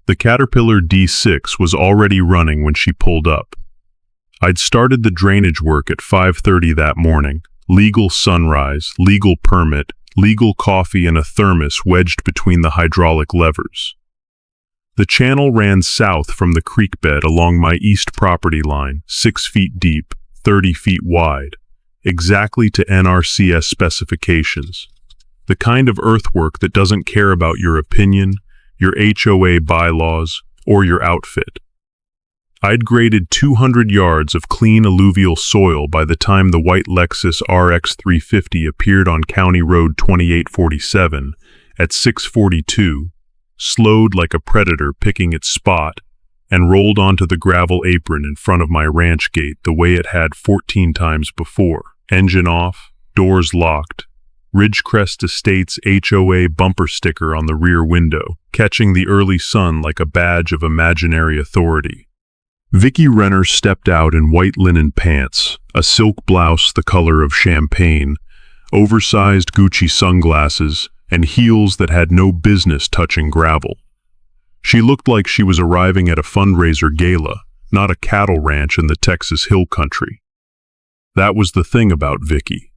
The Caterpillar D6 was already running when she pulled up. I'd started the drainage work at 5:30 that morning. Legal sunrise, legal permit, legal coffee and a thermos wedged between the hydraulic levers. The channel ran south from the creek bed along my east property line, 6 feet deep, 30 feet wide, exactly to NRCS specifications. The kind of earthwork that doesn't care about your opinion, your HOA bylaws, or your outfit. I'd graded 200 yards of clean alluvial soil by the time the white Lexus RX 350 appeared on County Road 2847 at 6:42, slowed like a predator picking its spot, and rolled onto the gravel apron in front of my ranch gate the way it had 14 times before. Engine off, doors locked, Ridgecrest Estates HOA bumper sticker on the rear window, catching the early sun like a badge of imaginary authority. Vicki Renner stepped out in white linen pants, a silk blouse the color of champagne, oversized Gucci sunglasses, and heels that had no business touching gravel. She looked like she was arriving at a fundraiser gala, not a cattle ranch in the Texas Hill Country. That was the thing about Vicki.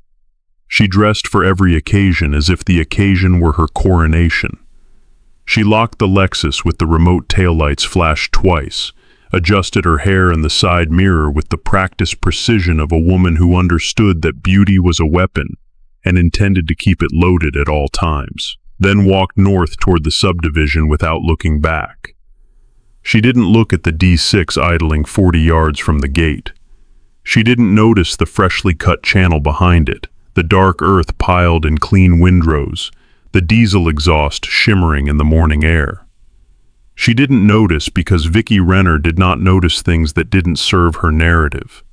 She dressed for every occasion as if the occasion were her coronation. She locked the Lexus with the remote taillights flashed twice, adjusted her hair in the side mirror with the practiced precision of a woman who understood that beauty was a weapon and intended to keep it loaded at all times, then walked north toward the subdivision without looking back. She didn't look at the D6 idling 40 yards from the gate. She didn't notice the freshly cut channel behind it, the dark earth piled in clean windrows, the diesel exhaust shimmering in the morning air. She didn't notice because Vicki Renner did not notice things that didn't serve her narrative.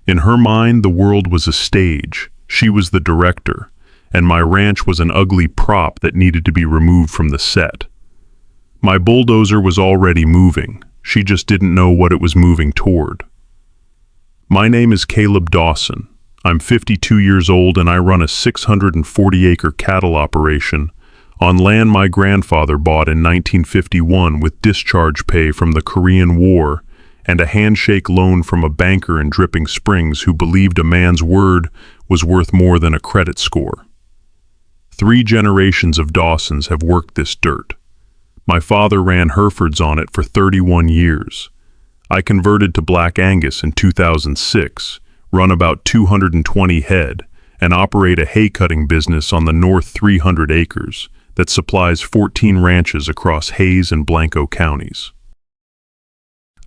In her mind, the world was a stage. She was the director, and my ranch was an ugly prop that needed to be removed from the set. My bulldozer was already moving. She just didn't know what it was moving toward. My name is Caleb Dawson. I'm 52 years old and I run a 640-acre cattle operation on land my grandfather bought in 1951 with discharge pay from the Korean War and a handshake loan from a banker in Dripping Springs who believed a man's word was worth more than a credit score. 3 generations of Dawsons have worked this dirt. My father ran Herefords on it for 31 years. I converted to Black Angus in 2006, run about 220 head, and operate a hay cutting business on the north 300 acres that supplies 14 ranches across Hays and Blanco counties.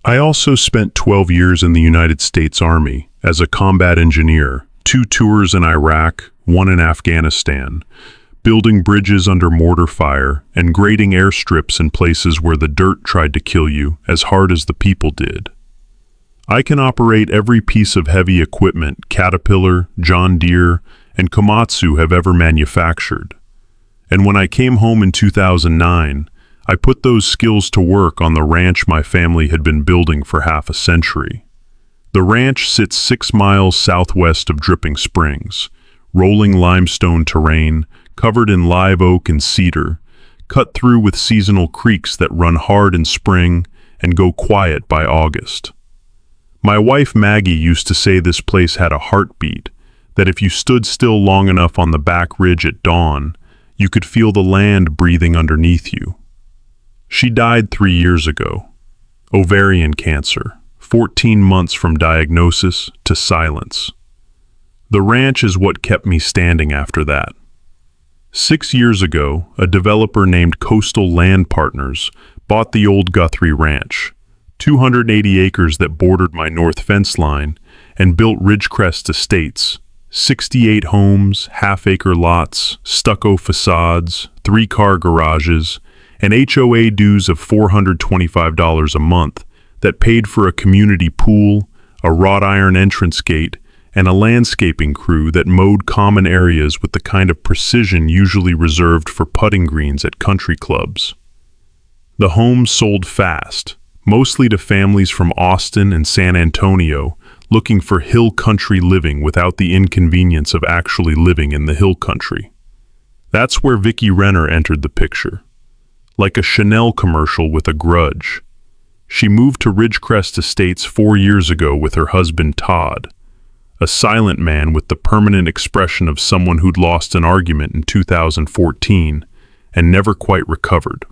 I also spent 12 years in the United States Army as a combat engineer, 2 tours in Iraq, 1 in Afghanistan, building bridges under mortar fire and grading airstrips in places where the dirt tried to kill you as hard as the people did. I can operate every piece of heavy equipment Caterpillar, John Deere, and Komatsu have ever manufactured. And when I came home in 2009, I put those skills to work on the ranch my family had been building for half a century. The ranch sits 6 miles southwest of Dripping Springs, rolling limestone terrain, covered in live oak and cedar, cut through with seasonal creeks that run hard in spring and go quiet by August. My wife Maggie used to say this place had a heartbeat, that if you stood still long enough on the back ridge at dawn, you could feel the land breathing underneath you. She died 3 years ago. Ovarian cancer, 14 months from diagnosis to silence. The ranch is what kept me standing after that. 6 years ago, a developer named Coastal Land Partners bought the old Guthrie Ranch, 280 acres that bordered my north fence line, and built Ridgecrest Estates, 68 homes, half-acre lots, stucco facades, 3-car garages, and HOA dues of $425 a month that paid for a community pool, a wrought iron entrance gate, and a landscaping crew that mowed common areas with the kind of precision usually reserved for putting greens at country clubs. The homes sold fast, mostly to families from Austin and San Antonio looking for hill country living without the inconvenience of actually living in the hill country. That's where Vicki Renner entered the picture. like a Chanel commercial with a grudge. She moved to Ridgecrest Estates 4 years ago with her husband Todd, a silent man with the permanent expression of someone who'd lost an argument in 2014 and never quite recovered.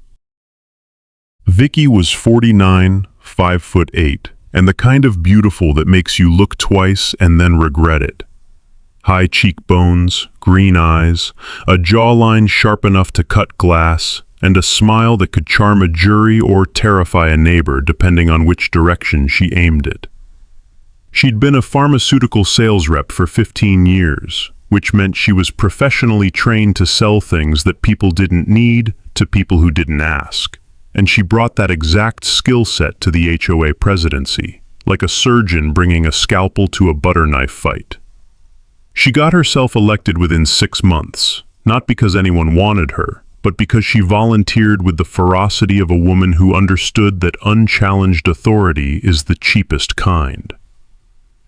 Vicky was 49, 5'8", and the kind of beautiful that makes you look twice and then regret it. High cheekbones, green eyes, a jawline sharp enough to cut glass, and a smile that could charm a jury or terrify a neighbor depending on which direction she aimed it. She'd been a pharmaceutical sales rep for 15 years, which meant she was professionally trained to sell things that people didn't need to people who didn't ask. And she brought that exact skill set to the HOA presidency, like a surgeon bringing a scalpel to a butter knife fight. She got herself elected within 6 months, not because anyone wanted her, but because she volunteered with the ferocity of a woman who understood that unchallenged authority is the cheapest kind.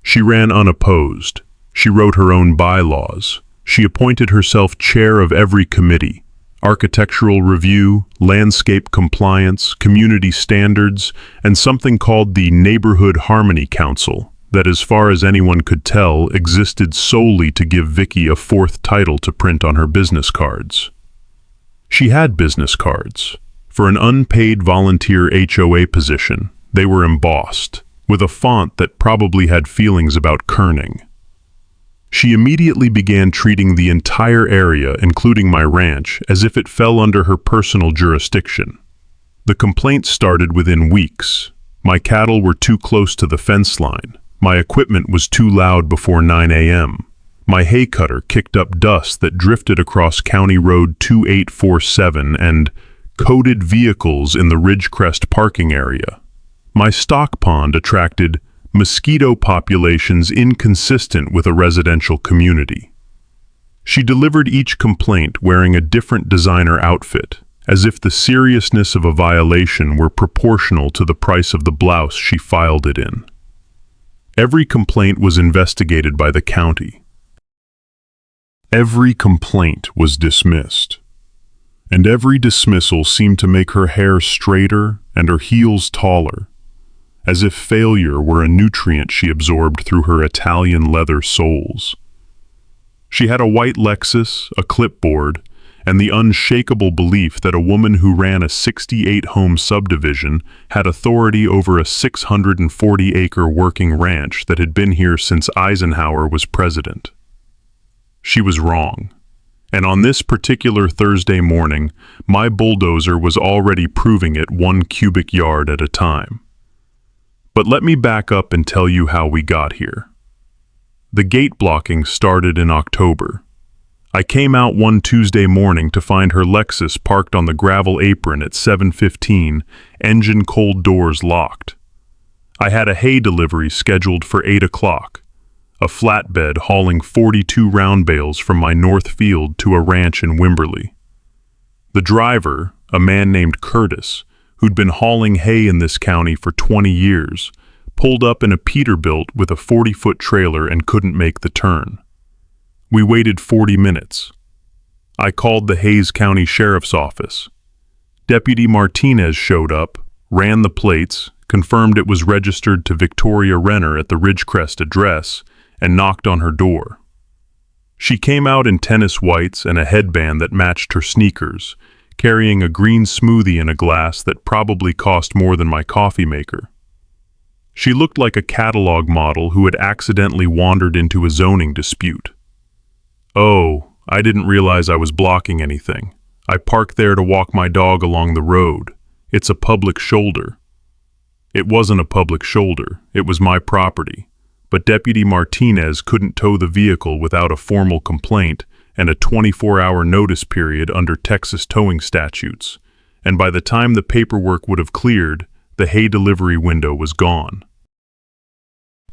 She ran unopposed. She wrote her own bylaws. She appointed herself chair of every committee: architectural review, landscape compliance, community standards, and something called the Neighborhood Harmony Council, that as far as anyone could tell existed solely to give Vicky a 4th title to print on her business cards. She had business cards. For an unpaid volunteer HOA position, they were embossed, with a font that probably had feelings about kerning. She immediately began treating the entire area, including my ranch, as if it fell under her personal jurisdiction. The complaints started within weeks. My cattle were too close to the fence line. My equipment was too loud before 9 a.m. My hay cutter kicked up dust that drifted across County Road 2847 and coated vehicles in the Ridgecrest parking area. My stock pond attracted mosquito populations inconsistent with a residential community. She delivered each complaint wearing a different designer outfit, as if the seriousness of a violation were proportional to the price of the blouse she filed it in. Every complaint was investigated by the county. Every complaint was dismissed, and every dismissal seemed to make her hair straighter and her heels taller, as if failure were a nutrient she absorbed through her Italian leather soles. She had a white Lexus, a clipboard, and the unshakable belief that a woman who ran a 68-home subdivision had authority over a 640-acre working ranch that had been here since Eisenhower was president. She was wrong. And on this particular Thursday morning, my bulldozer was already proving it 1 cubic yard at a time. But let me back up and tell you how we got here. The gate blocking started in October. I came out one Tuesday morning to find her Lexus parked on the gravel apron at 7:15, engine cold doors locked. I had a hay delivery scheduled for 8 o'clock, a flatbed hauling 42 round bales from my north field to a ranch in Wimberley. The driver, a man named Curtis, who'd been hauling hay in this county for 20 years, pulled up in a Peterbilt with a 40-foot trailer and couldn't make the turn. We waited 40 minutes. I called the Hays County Sheriff's Office. Deputy Martinez showed up, ran the plates, confirmed it was registered to Victoria Renner at the Ridgecrest address, and knocked on her door. She came out in tennis whites and a headband that matched her sneakers, carrying a green smoothie in a glass that probably cost more than my coffee maker. She looked like a catalog model who had accidentally wandered into a zoning dispute. "Oh, I didn't realize I was blocking anything. I parked there to walk my dog along the road. It's a public shoulder." It wasn't a public shoulder. It was my property. But Deputy Martinez couldn't tow the vehicle without a formal complaint and a 24-hour notice period under Texas towing statutes. And by the time the paperwork would have cleared, the hay delivery window was gone.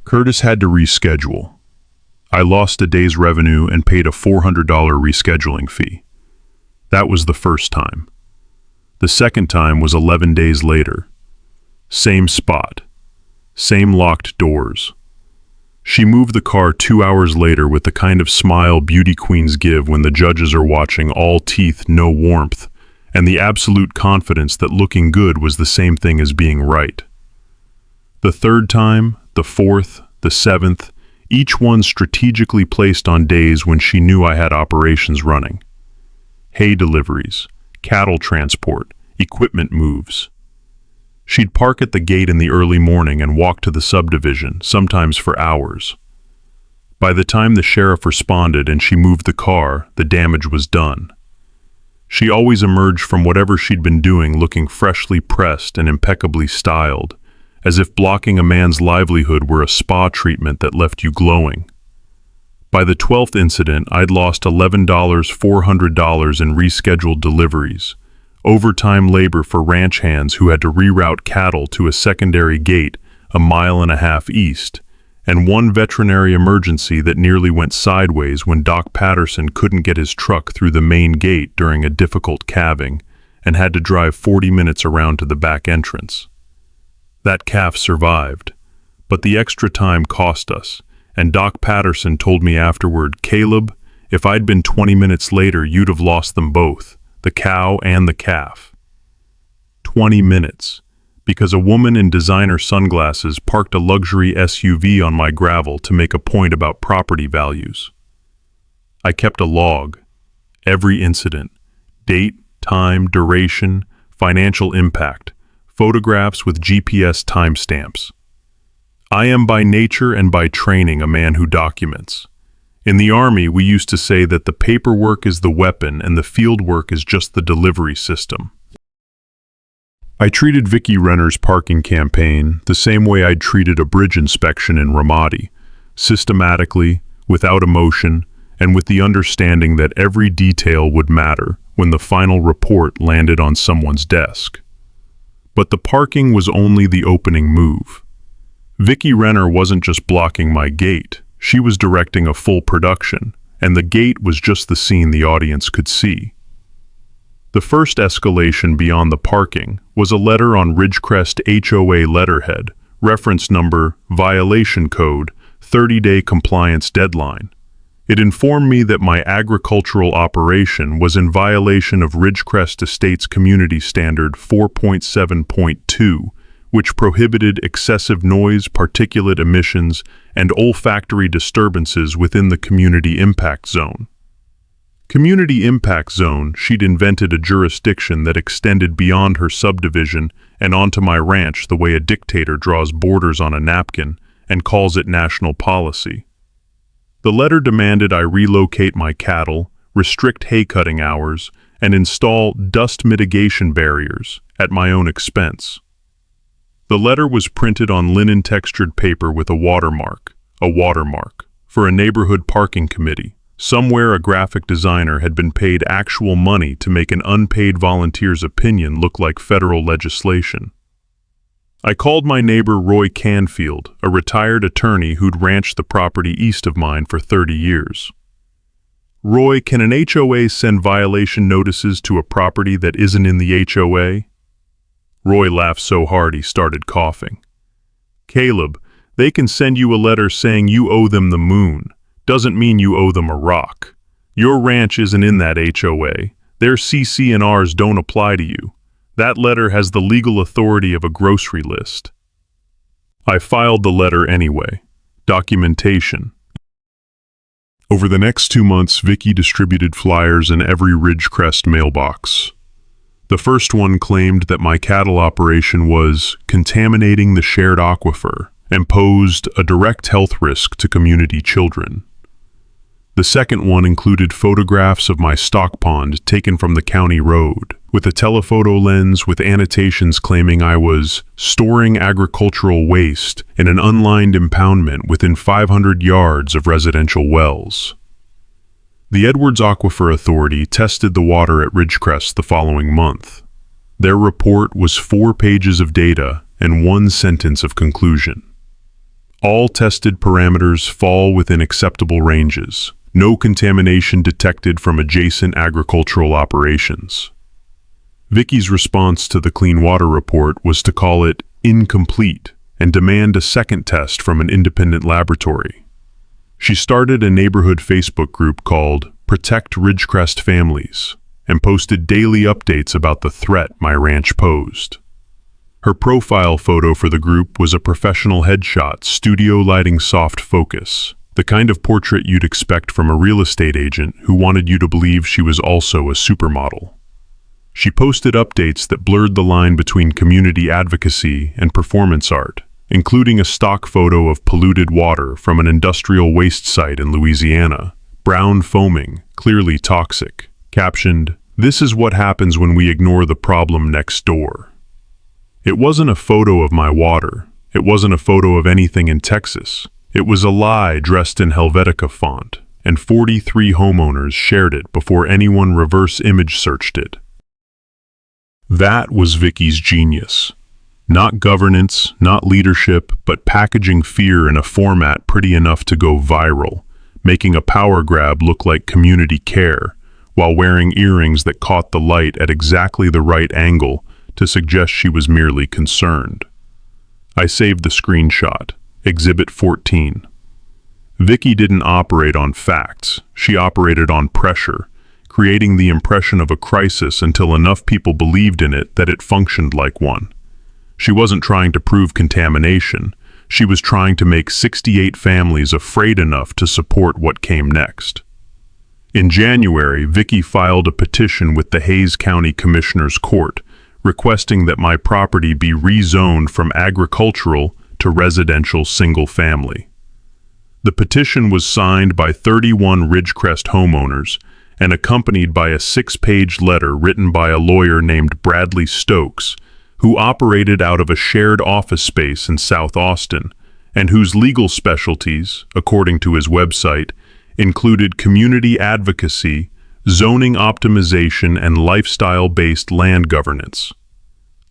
Curtis had to reschedule. I lost a day's revenue and paid a $400 rescheduling fee. That was the first time. The second time was 11 days later. Same spot. Same locked doors. She moved the car 2 hours later with the kind of smile beauty queens give when the judges are watching, all teeth, no warmth, and the absolute confidence that looking good was the same thing as being right. The third time, the fourth, the seventh, each one strategically placed on days when she knew I had operations running. Hay deliveries, cattle transport, equipment moves. She'd park at the gate in the early morning and walk to the subdivision, sometimes for hours. By the time the sheriff responded and she moved the car, the damage was done. She always emerged from whatever she'd been doing looking freshly pressed and impeccably styled, as if blocking a man's livelihood were a spa treatment that left you glowing. By the 12th incident, I'd lost $11,400 in rescheduled deliveries, overtime labor for ranch hands who had to reroute cattle to a secondary gate a mile and a half east, and one veterinary emergency that nearly went sideways when Doc Patterson couldn't get his truck through the main gate during a difficult calving and had to drive 40 minutes around to the back entrance. That calf survived, but the extra time cost us, and Doc Patterson told me afterward, "Caleb, if I'd been 20 minutes later, you'd have lost them both, the cow and the calf." 20 minutes, because a woman in designer sunglasses parked a luxury SUV on my gravel to make a point about property values. I kept a log, every incident, date, time, duration, financial impact, photographs with GPS timestamps. I am by nature and by training a man who documents. In the Army, we used to say that the paperwork is the weapon and the field work is just the delivery system. I treated Vicki Renner's parking campaign the same way I'd treated a bridge inspection in Ramadi, systematically, without emotion, and with the understanding that every detail would matter when the final report landed on someone's desk. But the parking was only the opening move. Vicki Renner wasn't just blocking my gate, she was directing a full production, and the gate was just the scene the audience could see. The first escalation beyond the parking was a letter on Ridgecrest HOA letterhead, reference number, violation code, 30-day compliance deadline. It informed me that my agricultural operation was in violation of Ridgecrest Estates Community Standard 4.7.2, which prohibited excessive noise, particulate emissions, and olfactory disturbances within the community impact zone. Community impact zone, she'd invented a jurisdiction that extended beyond her subdivision and onto my ranch the way a dictator draws borders on a napkin and calls it national policy. The letter demanded I relocate my cattle, restrict hay cutting hours, and install dust mitigation barriers at my own expense. The letter was printed on linen textured paper with a watermark, for a neighborhood parking committee. Somewhere a graphic designer had been paid actual money to make an unpaid volunteer's opinion look like federal legislation. I called my neighbor Roy Canfield, a retired attorney who'd ranched the property east of mine for 30 years. "Roy, can an HOA send violation notices to a property that isn't in the HOA?" Roy laughed so hard he started coughing. "Caleb, they can send you a letter saying you owe them the moon. Doesn't mean you owe them a rock. Your ranch isn't in that HOA. Their CC&Rs don't apply to you. That letter has the legal authority of a grocery list." I filed the letter anyway. Documentation. Over the next 2 months, Vicki distributed flyers in every Ridgecrest mailbox. The first one claimed that my cattle operation was contaminating the shared aquifer and posed a direct health risk to community children. The second one included photographs of my stock pond taken from the county road, with a telephoto lens with annotations claiming I was storing agricultural waste in an unlined impoundment within 500 yards of residential wells. The Edwards Aquifer Authority tested the water at Ridgecrest the following month. Their report was 4 pages of data and 1 sentence of conclusion. All tested parameters fall within acceptable ranges. No contamination detected from adjacent agricultural operations. Vicki's response to the Clean Water Report was to call it incomplete and demand a second test from an independent laboratory. She started a neighborhood Facebook group called Protect Ridgecrest Families. and posted daily updates about the threat my ranch posed. Her profile photo for the group was a professional headshot, studio lighting, soft focus, the kind of portrait you'd expect from a real estate agent who wanted you to believe she was also a supermodel. She posted updates that blurred the line between community advocacy and performance art, including a stock photo of polluted water from an industrial waste site in Louisiana, brown foaming, clearly toxic, captioned, "This is what happens when we ignore the problem next door." It wasn't a photo of my water. It wasn't a photo of anything in Texas. It was a lie dressed in Helvetica font, and 43 homeowners shared it before anyone reverse image searched it. That was Vicky's genius. Not governance, not leadership, but packaging fear in a format pretty enough to go viral, making a power grab look like community care, while wearing earrings that caught the light at exactly the right angle to suggest she was merely concerned. I saved the screenshot, Exhibit 14. Vicky didn't operate on facts, she operated on pressure, creating the impression of a crisis until enough people believed in it that it functioned like one. She wasn't trying to prove contamination, she was trying to make 68 families afraid enough to support what came next. In January, Vicky filed a petition with the Hays County Commissioner's Court, requesting that my property be rezoned from agricultural to residential single-family. The petition was signed by 31 Ridgecrest homeowners and accompanied by a 6-page letter written by a lawyer named Bradley Stokes, who operated out of a shared office space in South Austin, and whose legal specialties, according to his website, included community advocacy, zoning optimization, and lifestyle-based land governance.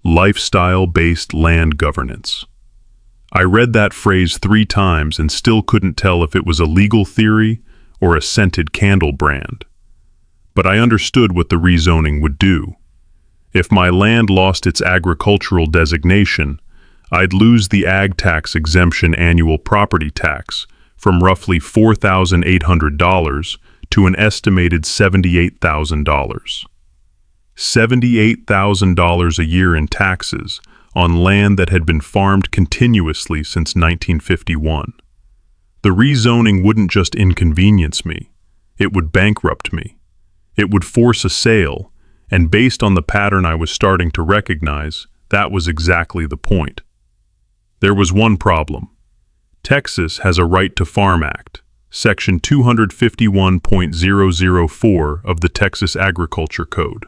Lifestyle-based land governance. I read that phrase 3 times and still couldn't tell if it was a legal theory or a scented candle brand. But I understood what the rezoning would do. If my land lost its agricultural designation, I'd lose the ag tax exemption annual property tax from roughly $4,800 to an estimated $78,000. $78,000 a year in taxes on land that had been farmed continuously since 1951. The rezoning wouldn't just inconvenience me, it would bankrupt me. It would force a sale, and based on the pattern I was starting to recognize, that was exactly the point. There was one problem. Texas has a Right to Farm Act, Section 251.004 of the Texas Agriculture Code.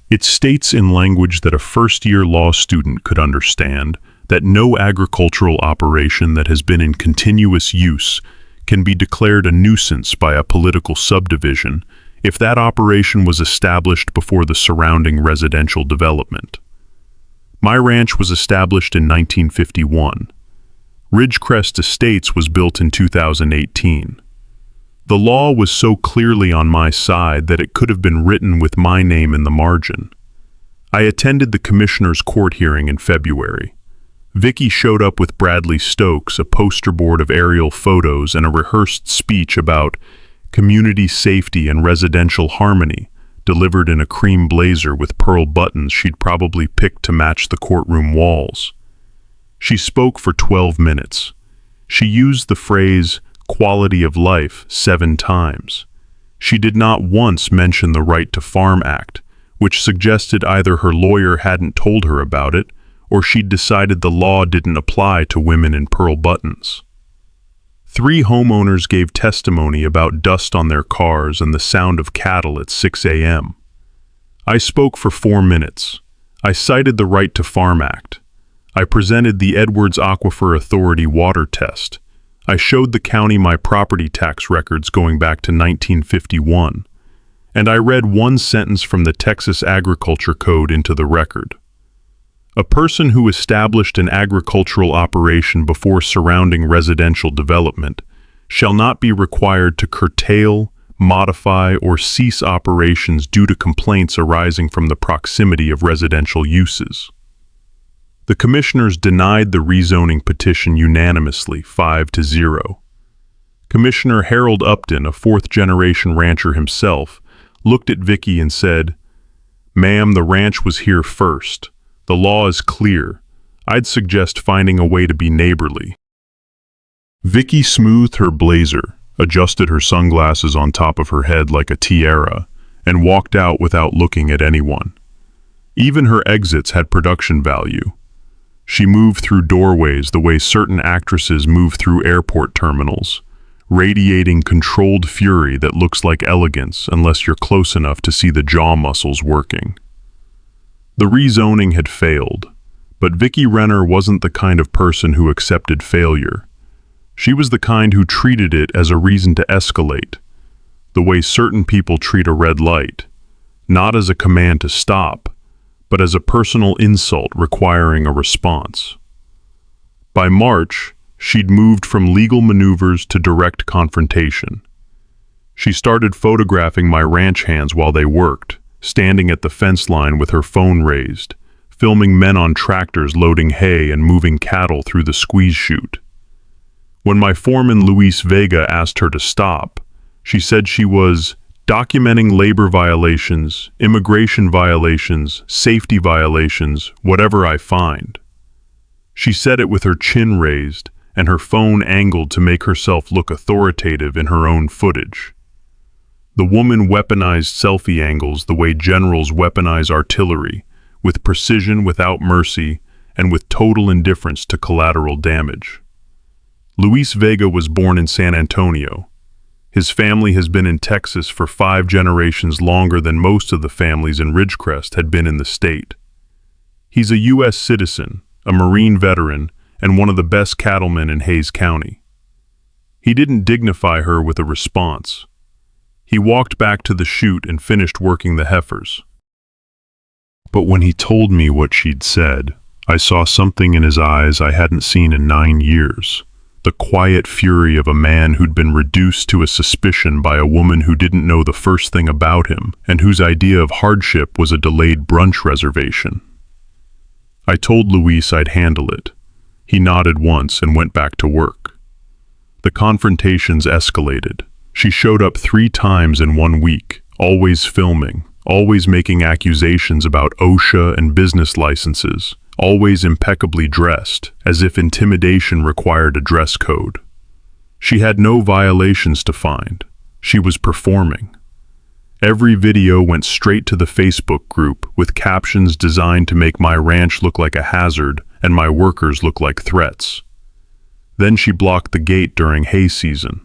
It states in language that a first-year law student could understand that no agricultural operation that has been in continuous use can be declared a nuisance by a political subdivision if that operation was established before the surrounding residential development. My ranch was established in 1951. Ridgecrest Estates was built in 2018. The law was so clearly on my side that it could have been written with my name in the margin. I attended the Commissioner's Court hearing in February. Vicky showed up with Bradley Stokes, a poster board of aerial photos, and a rehearsed speech about community safety and residential harmony, delivered in a cream blazer with pearl buttons she'd probably picked to match the courtroom walls. She spoke for 12 minutes. She used the phrase quality of life 7 times. She did not once mention the Right to Farm Act, which suggested either her lawyer hadn't told her about it or she'd decided the law didn't apply to women in pearl buttons. 3 homeowners gave testimony about dust on their cars and the sound of cattle at 6 a.m. I spoke for 4 minutes. I cited the Right to Farm Act. I presented the Edwards Aquifer Authority water test. I showed the county my property tax records going back to 1951, and I read one sentence from the Texas Agriculture Code into the record. A person who established an agricultural operation before surrounding residential development shall not be required to curtail, modify, or cease operations due to complaints arising from the proximity of residential uses. The commissioners denied the rezoning petition unanimously, 5-0. Commissioner Harold Upton, a 4th-generation rancher himself, looked at Vicky and said, "Ma'am, the ranch was here first. The law is clear. I'd suggest finding a way to be neighborly." Vicky smoothed her blazer, adjusted her sunglasses on top of her head like a tiara, and walked out without looking at anyone. Even her exits had production value. She moved through doorways the way certain actresses move through airport terminals, radiating controlled fury that looks like elegance unless you're close enough to see the jaw muscles working. The rezoning had failed, but Vicky Renner wasn't the kind of person who accepted failure. She was the kind who treated it as a reason to escalate, the way certain people treat a red light, not as a command to stop, but as a personal insult requiring a response. By March, she'd moved from legal maneuvers to direct confrontation. She started photographing my ranch hands while they worked, standing at the fence line with her phone raised, filming men on tractors loading hay and moving cattle through the squeeze chute. When my foreman Luis Vega asked her to stop, she said she was documenting labor violations, immigration violations, safety violations, whatever I find. She said it with her chin raised and her phone angled to make herself look authoritative in her own footage. The woman weaponized selfie angles the way generals weaponize artillery, with precision without mercy and with total indifference to collateral damage. Luis Vega was born in San Antonio. His family has been in Texas for 5 generations longer than most of the families in Ridgecrest had been in the state. He's a U.S. citizen, a Marine veteran, and one of the best cattlemen in Hays County. He didn't dignify her with a response. He walked back to the chute and finished working the heifers. But when he told me what she'd said, I saw something in his eyes I hadn't seen in 9 years. The quiet fury of a man who'd been reduced to a suspicion by a woman who didn't know the first thing about him and whose idea of hardship was a delayed brunch reservation. I told Luis I'd handle it. He nodded once and went back to work. The confrontations escalated. She showed up 3 times in 1 week, always filming, always making accusations about OSHA and business licenses, always impeccably dressed, as if intimidation required a dress code. She had no violations to find. She was performing. Every video went straight to the Facebook group with captions designed to make my ranch look like a hazard and my workers look like threats. Then she blocked the gate during hay season.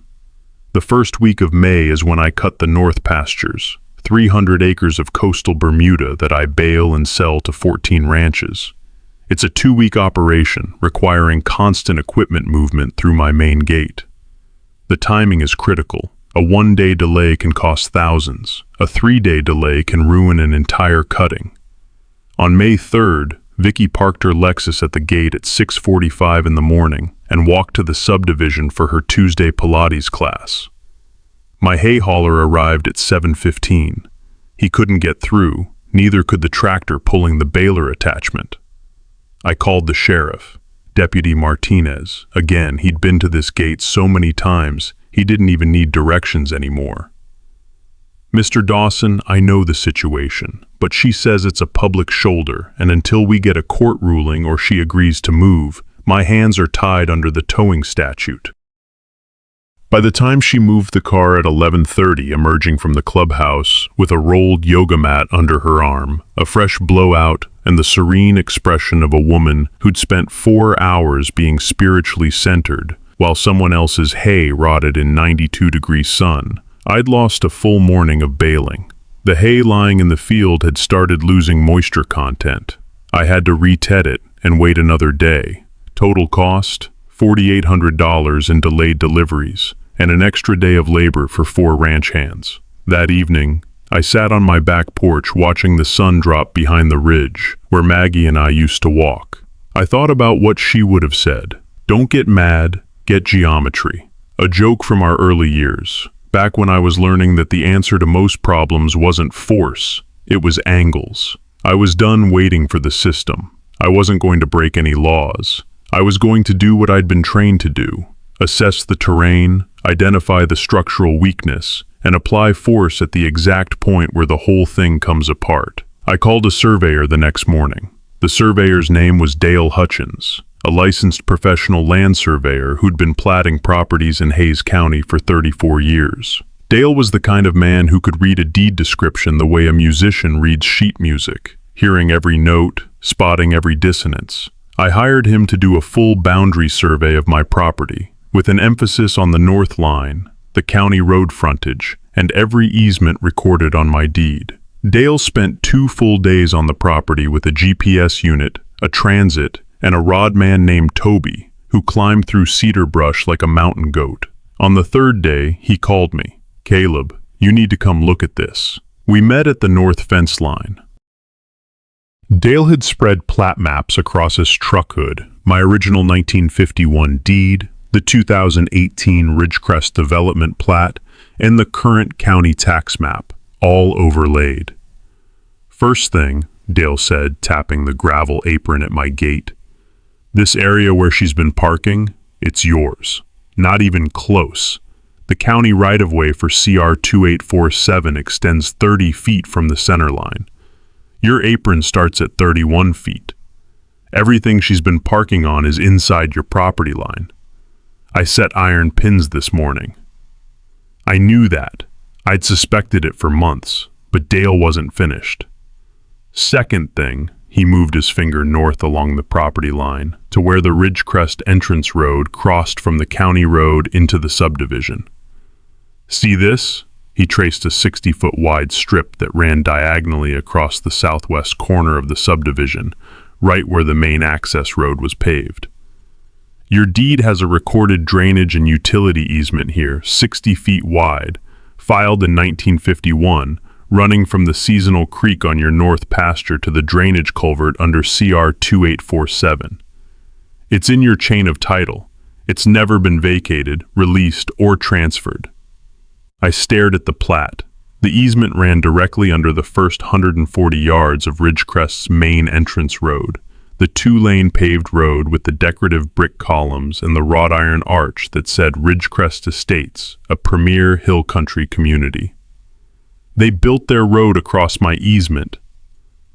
The first week of May is when I cut the north pastures, 300 acres of coastal Bermuda that I bale and sell to 14 ranches. It's a 2-week operation requiring constant equipment movement through my main gate. The timing is critical. A 1-day delay can cost thousands. A 3-day delay can ruin an entire cutting. On May 3rd, Vicky parked her Lexus at the gate at 6:45 in the morning and walked to the subdivision for her Tuesday Pilates class. My hay hauler arrived at 7:15. He couldn't get through, neither could the tractor pulling the baler attachment. I called the sheriff, Deputy Martinez. Again, he'd been to this gate so many times, he didn't even need directions anymore. "Mr. Dawson, I know the situation, but she says it's a public shoulder, and until we get a court ruling or she agrees to move, my hands are tied under the towing statute." By the time she moved the car at 11:30, emerging from the clubhouse with a rolled yoga mat under her arm, a fresh blowout, and the serene expression of a woman who'd spent 4 hours being spiritually centered while someone else's hay rotted in 92-degree sun, I'd lost a full morning of baling. The hay lying in the field had started losing moisture content. I had to re-ted it and wait another day. Total cost, $4,800 in delayed deliveries, and an extra day of labor for 4 ranch hands. That evening, I sat on my back porch watching the sun drop behind the ridge, where Maggie and I used to walk. I thought about what she would have said. Don't get mad, get geometry. A joke from our early years, back when I was learning that the answer to most problems wasn't force, it was angles. I was done waiting for the system. I wasn't going to break any laws. I was going to do what I'd been trained to do. Assess the terrain, identify the structural weakness, and apply force at the exact point where the whole thing comes apart. I called a surveyor the next morning. The surveyor's name was Dale Hutchins, a licensed professional land surveyor who'd been platting properties in Hayes County for 34 years. Dale was the kind of man who could read a deed description the way a musician reads sheet music, hearing every note, spotting every dissonance. I hired him to do a full boundary survey of my property, with an emphasis on the north line, the county road frontage, and every easement recorded on my deed. Dale spent 2 full days on the property with a GPS unit, a transit, and a rodman named Toby, who climbed through cedar brush like a mountain goat. On the 3rd day, he called me. "Caleb, you need to come look at this." We met at the north fence line. Dale had spread plat maps across his truck hood, my original 1951 deed, the 2018 Ridgecrest Development Plat, and the current county tax map, all overlaid. "First thing," Dale said, tapping the gravel apron at my gate, "this area where she's been parking, it's yours. Not even close. The county right-of-way for CR 2847 extends 30 feet from the center line. Your apron starts at 31 feet. Everything she's been parking on is inside your property line. I set iron pins this morning." I knew that. I'd suspected it for months, but Dale wasn't finished. "Second thing," he moved his finger north along the property line to where the Ridgecrest entrance road crossed from the county road into the subdivision. "See this?" He traced a 60-foot wide strip that ran diagonally across the southwest corner of the subdivision, right where the main access road was paved. "Your deed has a recorded drainage and utility easement here, 60 feet wide, filed in 1951, running from the seasonal creek on your north pasture to the drainage culvert under CR 2847. It's in your chain of title. It's never been vacated, released, or transferred." I stared at the plat. The easement ran directly under the first 140 yards of Ridgecrest's main entrance road, the 2-lane paved road with the decorative brick columns and the wrought iron arch that said Ridgecrest Estates, a premier hill country community. They built their road across my easement.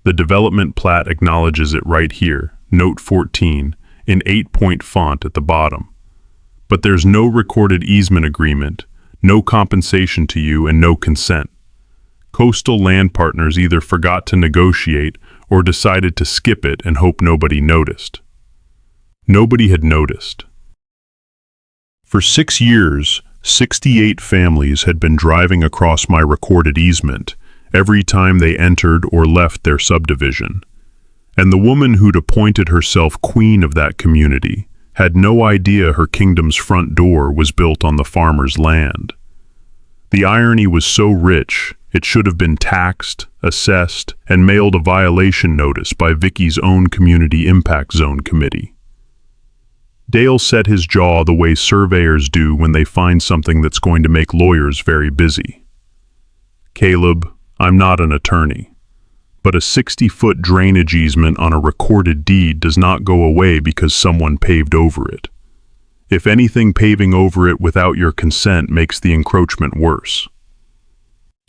The development plat acknowledges it right here, note 14, in 8-point font at the bottom. But there's no recorded easement agreement, no compensation to you, and no consent. Coastal land partners either forgot to negotiate or decided to skip it and hope nobody noticed. Nobody had noticed. For 6 years, 68 families had been driving across my recorded easement every time they entered or left their subdivision. And the woman who'd appointed herself queen of that community had no idea her kingdom's front door was built on the farmer's land. The irony was so rich, it should have been taxed, assessed, and mailed a violation notice by Vicky's own Community Impact Zone Committee. Dale set his jaw the way surveyors do when they find something that's going to make lawyers very busy. "Caleb, I'm not an attorney, but a 60-foot drainage easement on a recorded deed does not go away because someone paved over it. If anything, paving over it without your consent makes the encroachment worse."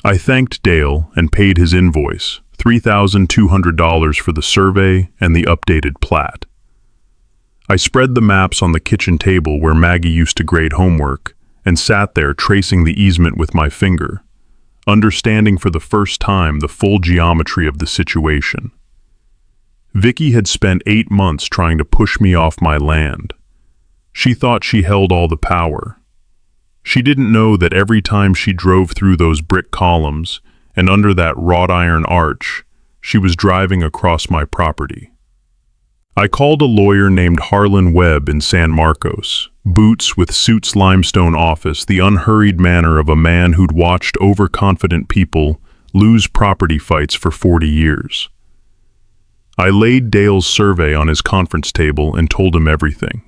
I thanked Dale and paid his invoice, $3,200 for the survey and the updated plat. I spread the maps on the kitchen table where Maggie used to grade homework and sat there tracing the easement with my finger, understanding for the first time the full geometry of the situation. Vicky had spent 8 months trying to push me off my land. She thought she held all the power. She didn't know that every time she drove through those brick columns and under that wrought iron arch, she was driving across my property. I called a lawyer named Harlan Webb in San Marcos, boots with suits limestone office, the unhurried manner of a man who'd watched overconfident people lose property fights for 40 years. I laid Dale's survey on his conference table and told him everything.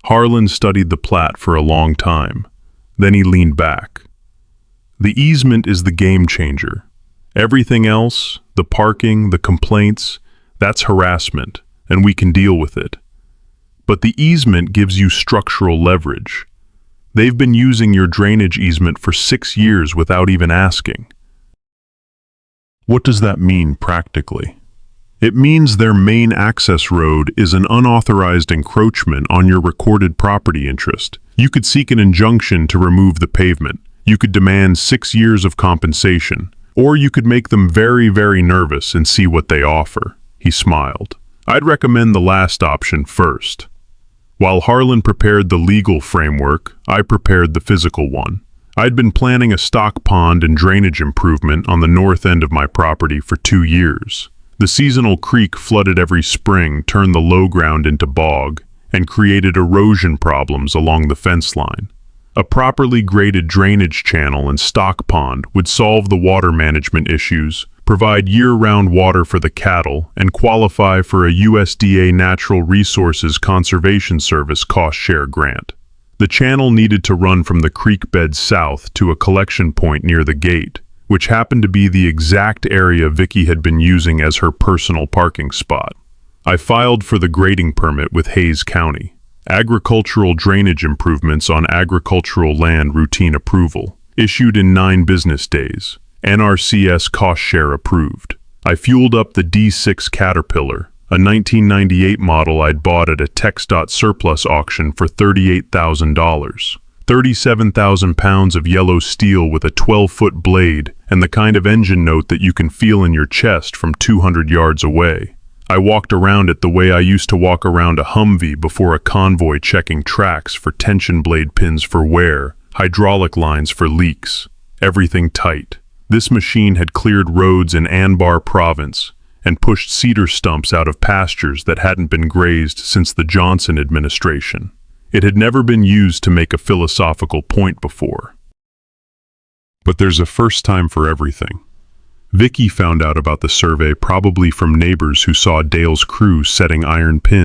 Harlan studied the plat for a long time. Then he leaned back. "The easement is the game changer. Everything else, the parking, the complaints, that's harassment, and we can deal with it. But the easement gives you structural leverage. They've been using your drainage easement for 6 years without even asking. What does that mean practically? It means their main access road is an unauthorized encroachment on your recorded property interest. You could seek an injunction to remove the pavement. You could demand 6 years of compensation. Or you could make them very, very nervous and see what they offer. He smiled. I'd recommend the last option first. While Harlan prepared the legal framework, I prepared the physical one. I'd been planning a stock pond and drainage improvement on the north end of my property for 2 years. The seasonal creek flooded every spring, turned the low ground into bog, and created erosion problems along the fence line. A properly graded drainage channel and stock pond would solve the water management issues, provide year-round water for the cattle, and qualify for a USDA Natural Resources Conservation Service cost-share grant. The channel needed to run from the creek bed south to a collection point near the gate, which happened to be the exact area Vicky had been using as her personal parking spot. I filed for the grading permit with Hays County. Agricultural drainage improvements on agricultural land routine approval, issued in 9 business days. NRCS cost share approved. I fueled up the D6 Caterpillar, a 1998 model I'd bought at a TxDOT surplus auction for $38,000. 37,000 pounds of yellow steel with a 12-foot blade and the kind of engine note that you can feel in your chest from 200 yards away. I walked around it the way I used to walk around a Humvee before a convoy, checking tracks for tension blade pins for wear, hydraulic lines for leaks, everything tight. This machine had cleared roads in Anbar Province and pushed cedar stumps out of pastures that hadn't been grazed since the Johnson administration. It had never been used to make a philosophical point before. But there's a first time for everything. Vicky found out about the survey probably from neighbors who saw Dale's crew setting iron pins